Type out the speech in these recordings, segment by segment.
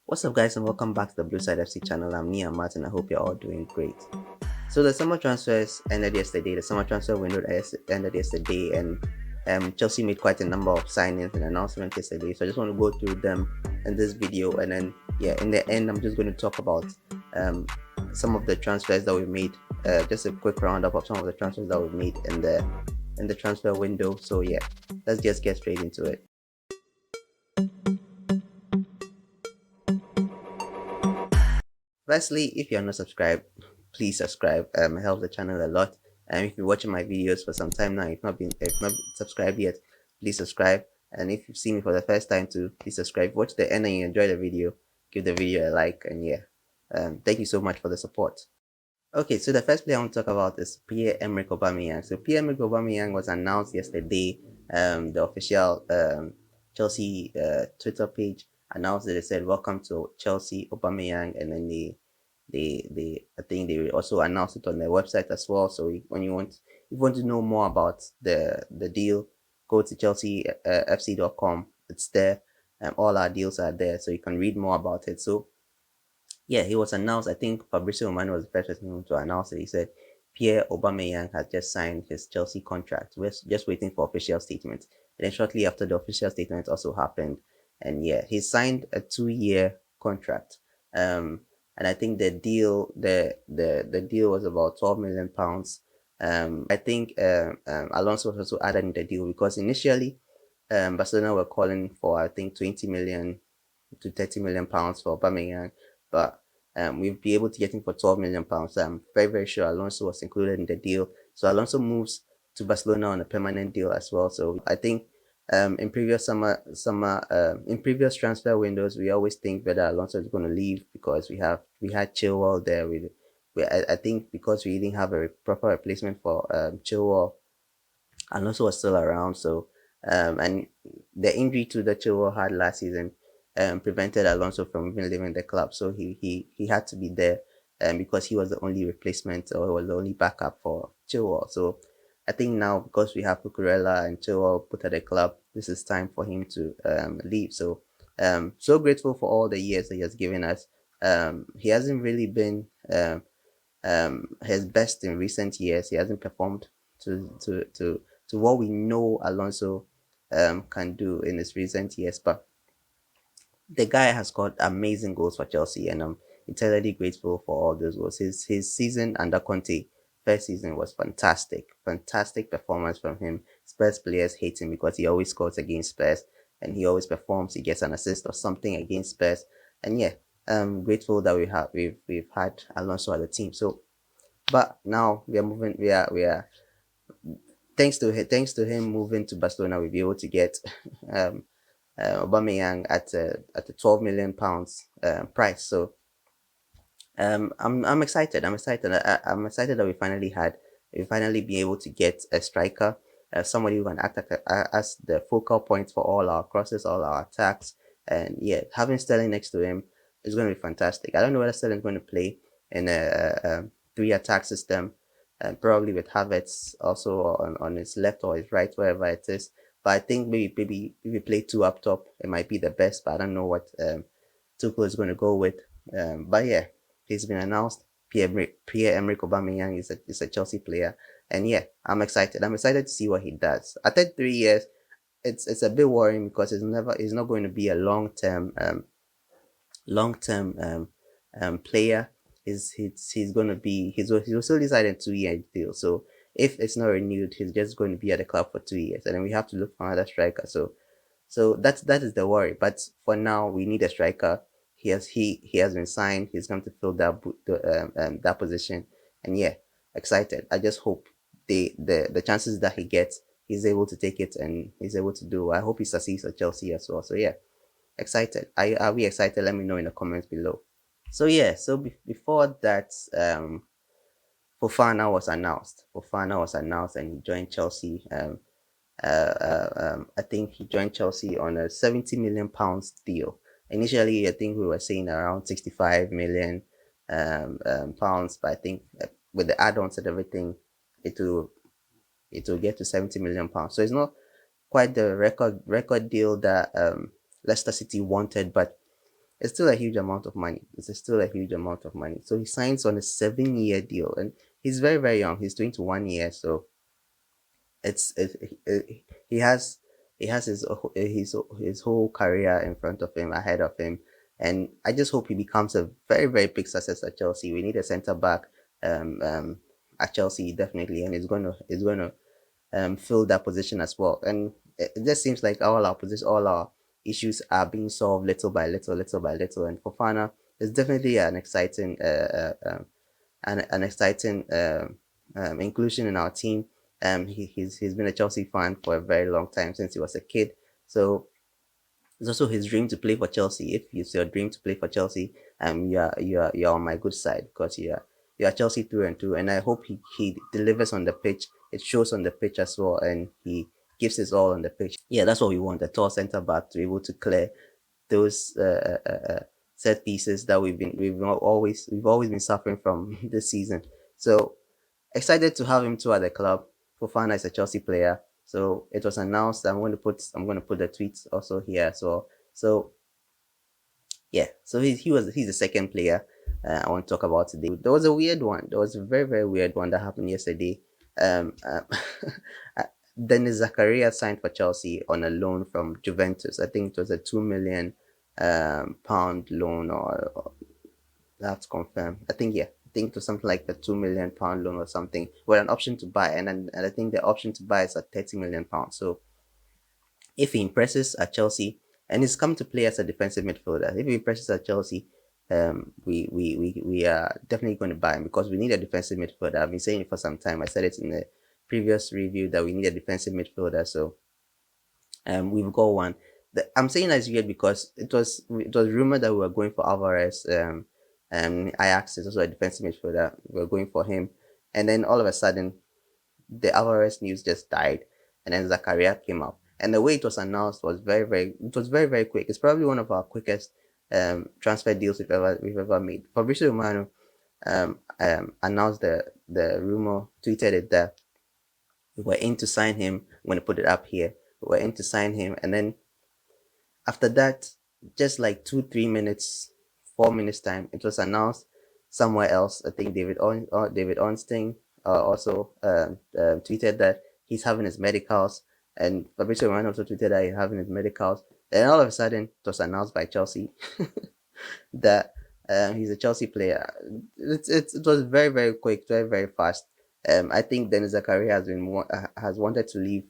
What's up, guys, and welcome back to the Blue Side FC channel. I'm Nia Martin. I hope you're all doing great. So the summer transfers ended yesterday. The summer transfer window ended yesterday, and Chelsea made quite a number of signings and announcements yesterday. So I just want to go through them in this video, and then in the end, I'm just going to talk about some of the transfers that we made. Just a quick roundup of some of the transfers that we made in the transfer window. So let's just get straight into it. Firstly, if you're not subscribed, please subscribe. It helps the channel a lot. And if you're watching my videos for some time now, if not subscribed yet, please subscribe. And if you've seen me for the first time too, please subscribe. Watch the end and you enjoy the video. Give the video a like, and thank you so much for the support. Okay, so the first player I want to talk about is Pierre-Emerick Aubameyang. So Pierre-Emerick Aubameyang was announced yesterday. The official Chelsea Twitter page announced that they said welcome to Chelsea Aubameyang, and then they I think they also announced it on their website as well. So when you want to know more about the deal, go to chelseafc.com. It's there. All our deals are there, so you can read more about it. So he was announced. I think Fabrizio Romano was the first person to announce it. He said Pierre Aubameyang has just signed his Chelsea contract. We're just waiting for official statement. And then shortly after, the official statement also happened, and he signed a 2-year contract. And I think the deal was about £12 million. I think Alonso was also added in the deal because initially Barcelona were calling for I think 20 million to 30 million pounds for Aubameyang, but we'll be able to get him for 12 million pounds. I'm very sure Alonso was included in the deal. So Alonso moves to Barcelona on a permanent deal as well. So I think in previous transfer windows, we always think whether Alonso is going to leave because we had Chilwell there. I think because we didn't have a proper replacement for Chilwell, Alonso was still around. So and the injury to the Chilwell had last season prevented Alonso from even leaving the club. So he had to be there because he was the only replacement, or he was the only backup for Chilwell. So I think now, because we have Cucurella and Chilwell put at the club, this is time for him to leave. So so grateful for all the years that he has given us. He hasn't really been his best in recent years. He hasn't performed to what we know Alonso can do in his recent years, but the guy has got amazing goals for Chelsea, and I'm eternally grateful for all those goals. His season under Conte, first season, was fantastic performance from him. Spurs players hate him because he always scores against Spurs, and he always performs. He gets an assist or something against Spurs, and I'm grateful that we've had Alonso at the team. So, but now we are moving. We are thanks to him moving to Barcelona, we'll be able to get Aubameyang at a 12 million pounds price. So I'm excited. I'm excited that we finally be able to get a striker, somebody who can act as the focal point for all our crosses, all our attacks, and having Sterling next to him is going to be fantastic. I don't know whether Sterling's going to play in a 3-attack system, probably with Havertz also on his left or his right, wherever it is. But I think maybe if we play 2 up top, it might be the best. But I don't know what Tuchel is going to go with. But he's been announced. Pierre-Emerick Aubameyang is a Chelsea player, and I'm excited. I'm excited to see what he does. At 3 years, it's a bit worrying because he's not going to be a long term player. He's going to be he's also decided a 2-year deal. So if it's not renewed, he's just going to be at the club for 2 years, and then we have to look for another striker. So that is the worry. But for now, we need a striker. He has been signed. He's going to fill that position, and excited. I just hope the chances that he gets, he's able to take it and he's able to do. I hope he succeeds at Chelsea as well. So excited. Are we excited? Let me know in the comments below. So before that, Fofana was announced, and he joined Chelsea. I think he joined Chelsea on a 70 million pounds deal. Initially, I think we were saying around 65 million pounds, but I think with the add-ons and everything, it will get to 70 million pounds. So it's not quite the record deal that Leicester City wanted, but it's still a huge amount of money. It's still a huge amount of money. So he signs on a 7-year deal, and he's very very young. He's 21 years, so it's he has his whole career in front of him, ahead of him, and I just hope he becomes a very very big success at Chelsea. We need a centre back um, um, at Chelsea definitely, and it's going to fill that position as well. And it just seems like all our issues are being solved little by little, little by little. And Fofana is definitely an exciting inclusion in our team. He's been a Chelsea fan for a very long time, since he was a kid. So it's also his dream to play for Chelsea. If it's your dream to play for Chelsea, you're on my good side, because you're Chelsea through and through. And I hope he delivers on the pitch. It shows on the pitch as well, and he gives his all on the pitch. Yeah, that's what we want. A tall centre back to be able to clear those set pieces that we've always been suffering from this season. So excited to have him too at the club. Fofana is a Chelsea player, so it was announced. I'm going to put the tweets also here as well. So yeah, so he's the second player I want to talk about today. There was a weird one. There was a very very weird one that happened yesterday. Um, um Denis Zacharia signed for Chelsea on a loan from Juventus. I think it was a 2 million pound loan, or that's confirmed. I think, yeah. I think it was something like a £2 million loan or something, with an option to buy, and I think the option to buy is at £30 million. So if he impresses at Chelsea, and he's come to play as a defensive midfielder, if he impresses at Chelsea, we are definitely going to buy him, because we need a defensive midfielder. I've been saying it for some time. I said it in the previous review that we need a defensive midfielder. So we've got one. I'm saying that's weird because it was rumored that we were going for Alvarez. Ajax is also a defensive midfielder. We were going for him, and then all of a sudden, the Alvarez news just died, and then Zacharia came up. And the way it was announced was very very quick. It's probably one of our quickest transfer deals we've ever made. Fabrizio Romano announced the rumor, tweeted it that we were in to sign him. I'm going to put it up here. We were in to sign him, and then after that, just like 2 3 minutes, 4 minutes time, it was announced somewhere else. I think David Ornstein also tweeted that he's having his medicals, and Fabrizio Romano also tweeted that he's having his medicals. Then all of a sudden, it was announced by Chelsea that he's a Chelsea player. It was very very quick, very very fast. I think Denis Zacharia has wanted to leave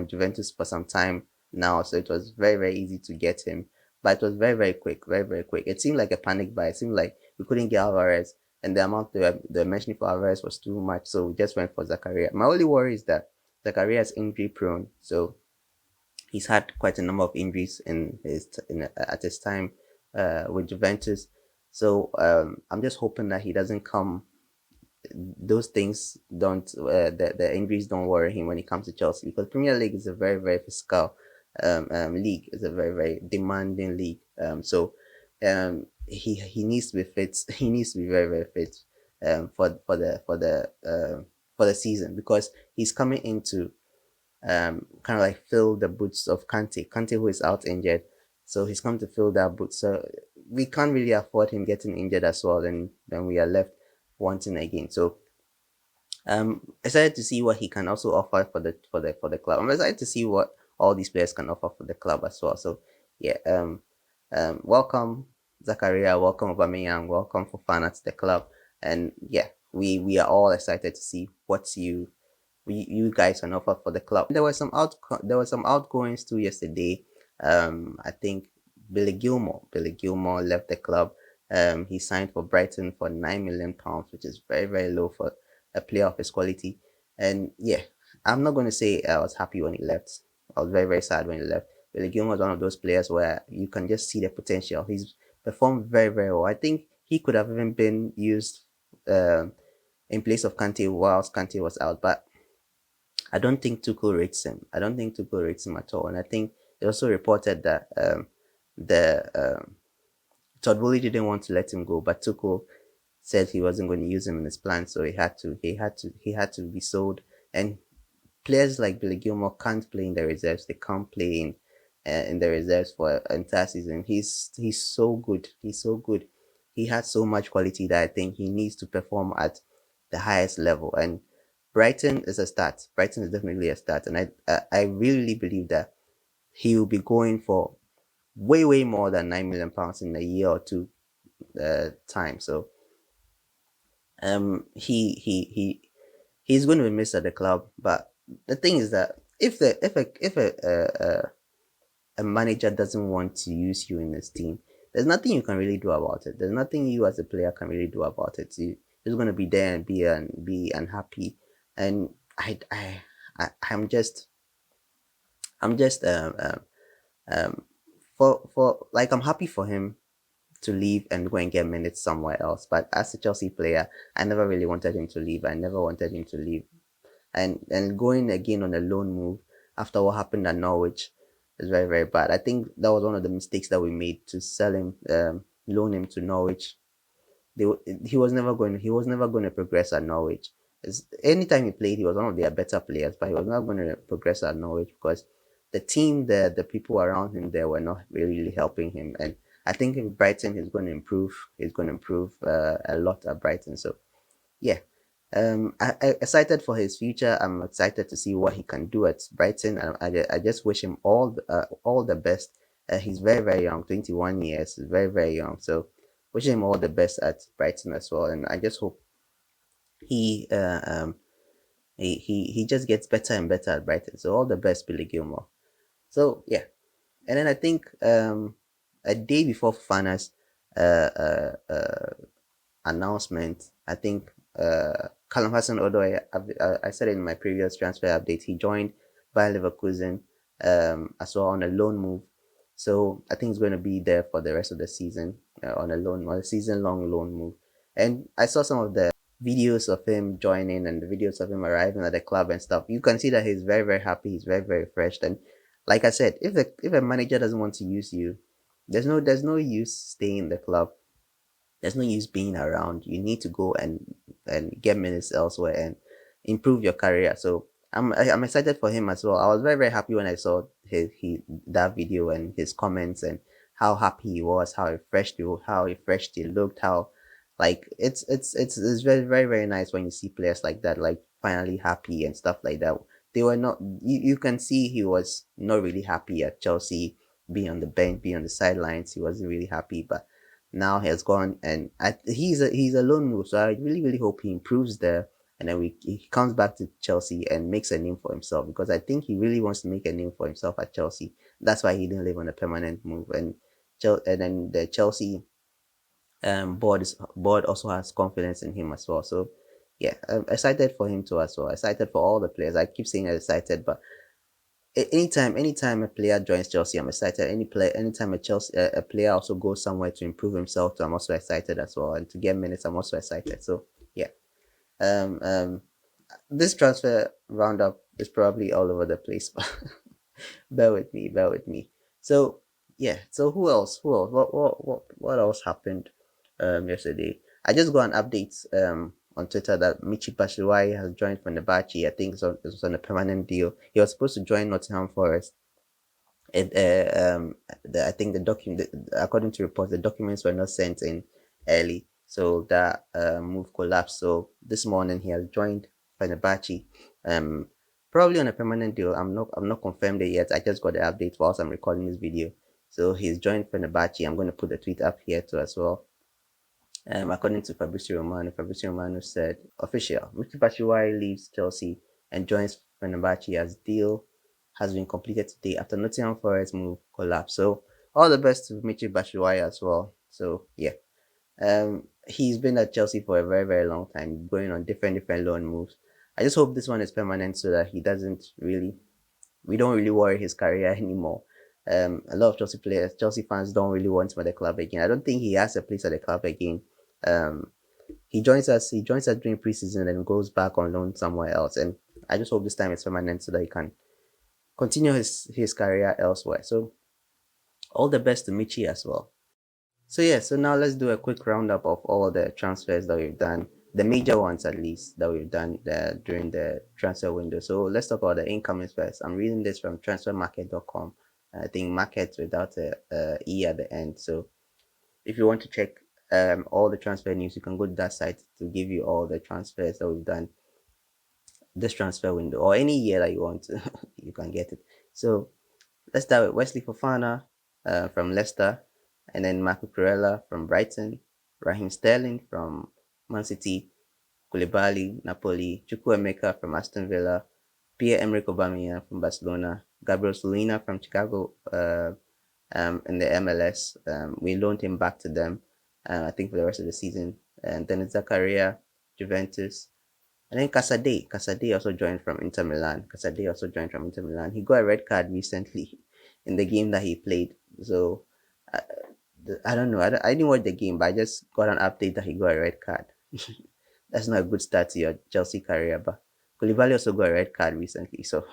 Juventus for some time now, so it was very very easy to get him. But it was very very quick, very very quick. It seemed like a panic buy. It seemed like we couldn't get Alvarez, and the amount they were mentioning for Alvarez was too much, so we just went for Zacharia. My only worry is that Zacharia is injury prone, so he's had quite a number of injuries at his time with Juventus. So I'm just hoping that he doesn't come. Those things don't the injuries don't worry him when it comes to Chelsea, because Premier League is a very very physical league. It's a very very demanding league. So he needs to be fit. He needs to be very very fit for the season, because he's coming into kind of like fill the boots of Kante, who is out injured. So he's come to fill that boot. So we can't really afford him getting injured as well, and then we are left wanting again. So excited to see what he can also offer for the club. I'm excited to see what all these players can offer for the club as well. So yeah, welcome Zacharia, welcome Aubameyang, welcome Fofana to the club, and yeah, we are all excited to see what you guys can offer for the club. There were some outgoings too yesterday. I think Billy Gilmore left the club. He signed for Brighton for £9 million, which is very very low for a player of his quality. And yeah, I'm not going to say I was happy when he left. I was very very sad when he left. Billy Gilmore is one of those players where you can just see the potential. He's performed very very well. I think he could have even been used in place of Kante whilst Kante was out, but I don't think Tuchel rates him. I don't think Tuchel rates him at all. And I think it also reported that the Todd Bowley didn't want to let him go, but Tuchel said he wasn't going to use him in his plan, so he had to be sold. And players like Billy Gilmore can't play in the reserves. They can't play in the reserves for an entire season. He's so good. He's so good. He has so much quality that I think he needs to perform at the highest level. And Brighton is a start. Brighton is definitely a start, and I really believe that he will be going for way more than £9 million in a year or two time. So he's going to be missed at the club. But the thing is that if a manager doesn't want to use you in his team, there's nothing you can really do about it. There's nothing you as a player can really do about it. You're just going to be there and be unhappy. And I'm just for like, I'm happy for him to leave and go and get minutes somewhere else. But as a Chelsea player, I never really wanted him to leave. I never wanted him to leave. And going again on a loan move after what happened at Norwich is very bad. I think that was one of the mistakes that we made, to sell him, loan him to Norwich. He was never going to progress at Norwich. Anytime he played, he was one of their better players, but he was not going to progress at Norwich because the team, the people around him there were not really helping him. And I think in Brighton, he's going to improve. He's going to improve a lot at Brighton. So yeah, I excited for his future. I'm excited to see what he can do at Brighton. I just wish him all the best. He's very young, 21 years. He's very young. So wish him all the best at Brighton as well. And I just hope he he just gets better and better at Brighton. So all the best, Billy Gilmore. So yeah, and then I think a day before Fofana's announcement, I think Callum Hudson-Odoi, I said it in my previous transfer update, he joined Bayer Leverkusen as well on a loan move. So I think he's going to be there for the rest of the season on a season-long loan move. And I saw some of the videos of him joining and the videos of him arriving at the club and stuff. You can see that he's very happy. He's very fresh. And like I said, if a manager doesn't want to use you, there's no use staying in the club. There's no use being around. You need to go and get minutes elsewhere and improve your career. So I'm excited for him as well. I was very happy when I saw that video and his comments and how happy he was, how refreshed he looked, how like it's very nice when you see players like that, like finally happy and stuff like that. They were not. You can see he was not really happy at Chelsea, being on the bench, being on the sidelines. He wasn't really happy, but now he has gone and he's a lone move. So I really hope he improves there, and then he comes back to Chelsea and makes a name for himself, because I think he really wants to make a name for himself at Chelsea. That's why he didn't live on a permanent move. And then the Chelsea board also has confidence in him as well. So yeah, I'm excited for him too as well. Excited for all the players. I keep saying excited, but anytime a player joins Chelsea, I'm excited. Anytime a player also goes somewhere to improve himself, I'm also excited as well. And to get minutes, I'm also excited. So yeah, this transfer roundup is probably all over the place, but bear with me. So yeah, so who else? What else happened yesterday? I just got an update on Twitter that Michy Batshuayi has joined Fenerbahce. I think it was on a permanent deal. He was supposed to join Nottingham Forest. I think according to reports, the documents were not sent in early, so that move collapsed. So this morning he has joined Fenerbahce, probably on a permanent deal. I'm not confirmed it yet. I just got the update whilst I'm recording this video. So he's joined Fenerbahce. I'm going to put the tweet up here too as well. According to Fabrizio Romano said, official, Michy Batshuayi leaves Chelsea and joins Fenerbahce as deal has been completed today after Nottingham Forest move collapse. So all the best to Michy Batshuayi as well. So yeah, he's been at Chelsea for a very long time, going on different loan moves. I just hope this one is permanent so that we don't really worry his career anymore. A lot of Chelsea fans don't really want him at the club again. I don't think he has a place at the club again. He joins us during preseason and goes back on loan somewhere else. And I just hope this time it's permanent so that he can continue his career elsewhere. So all the best to Michy as well. So yeah, so now let's do a quick roundup of all the transfers that we've done, the major ones at least that we've done during the transfer window. So let's talk about the incomings first. I'm reading this from transfermarket.com. I think markets without a E at the end. So if you want to check all the transfer news, you can go to that site to give you all the transfers that we've done this transfer window, or any year that you want to, you can get it. So let's start with Wesley Fofana from Leicester, and then Marco Kurella from Brighton, Raheem Sterling from Man City, Koulibaly, Napoli, Chukwuemeka from Aston Villa, Pierre-Emerick Aubameyang from Barcelona, Gabriel Solina from Chicago in the MLS. We loaned him back to them, I think, for the rest of the season. And then Zacharia, Juventus. And then Casade also joined from Inter Milan. He got a red card recently in the game that he played. So I don't know. I didn't watch the game, but I just got an update that he got a red card. That's not a good start to your Chelsea career. But Koulibaly also got a red card recently, so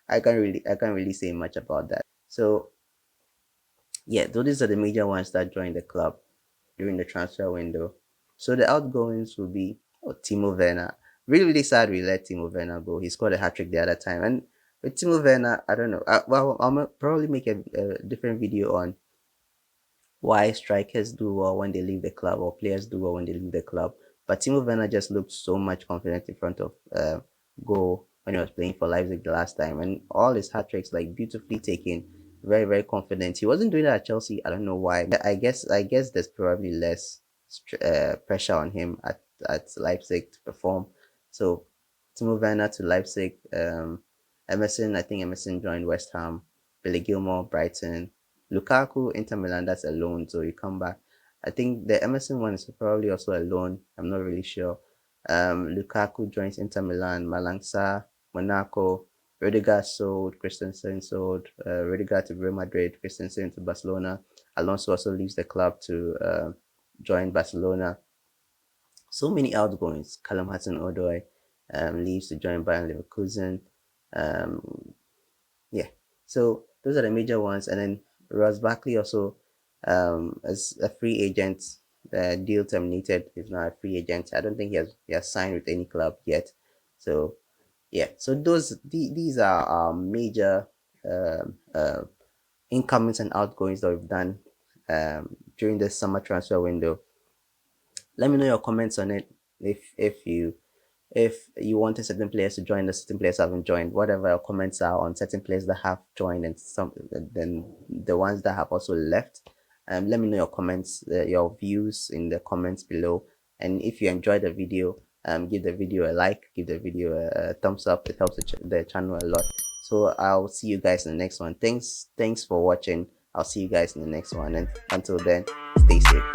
I can't really say much about that. So yeah, those are the major ones that joined the club during the transfer window. So the outgoings will be Timo Werner. Really, really sad we let Timo Werner go. He scored a hat trick the other time. And with Timo Werner, I don't know. Well, I'll probably make a different video on why strikers do well when they leave the club, or players do well when they leave the club. But Timo Werner just looked so much confident in front of goal when he was playing for Leipzig the last time, and all his hat tricks like beautifully taken. Very, very confident. He wasn't doing that at Chelsea. I don't know why. I guess there's probably less pressure on him at Leipzig to perform. So Timo Werner to Leipzig. Emerson, I think Emerson joined West Ham. Billy Gilmore, Brighton. Lukaku, Inter Milan, that's a loan, so you come back. I think the Emerson one is probably also a loan. I'm not really sure. Lukaku joins Inter Milan, Malangsa, Monaco, Rudiger sold, Christensen sold, Rudiger to Real Madrid, Christensen to Barcelona. Alonso also leaves the club to join Barcelona. So many outgoings. Callum Hudson-Odoi leaves to join Bayern Leverkusen. Yeah, so those are the major ones. And then Ross Barkley also, as a free agent, deal terminated. He's not a free agent. I don't think he has signed with any club yet. So yeah, so these are our major incomings and outgoings that we've done during the summer transfer window. Let me know your comments on it. If you wanted certain players to join, the certain players haven't joined, whatever your comments are on certain players that have joined and some then the ones that have also left. Let me know your comments, your views in the comments below. And if you enjoyed the video, give the video a like, give the video a thumbs up. It helps the channel a lot. So I'll see you guys in the next one. Thanks for watching. I'll see you guys in the next one, and until then, stay safe.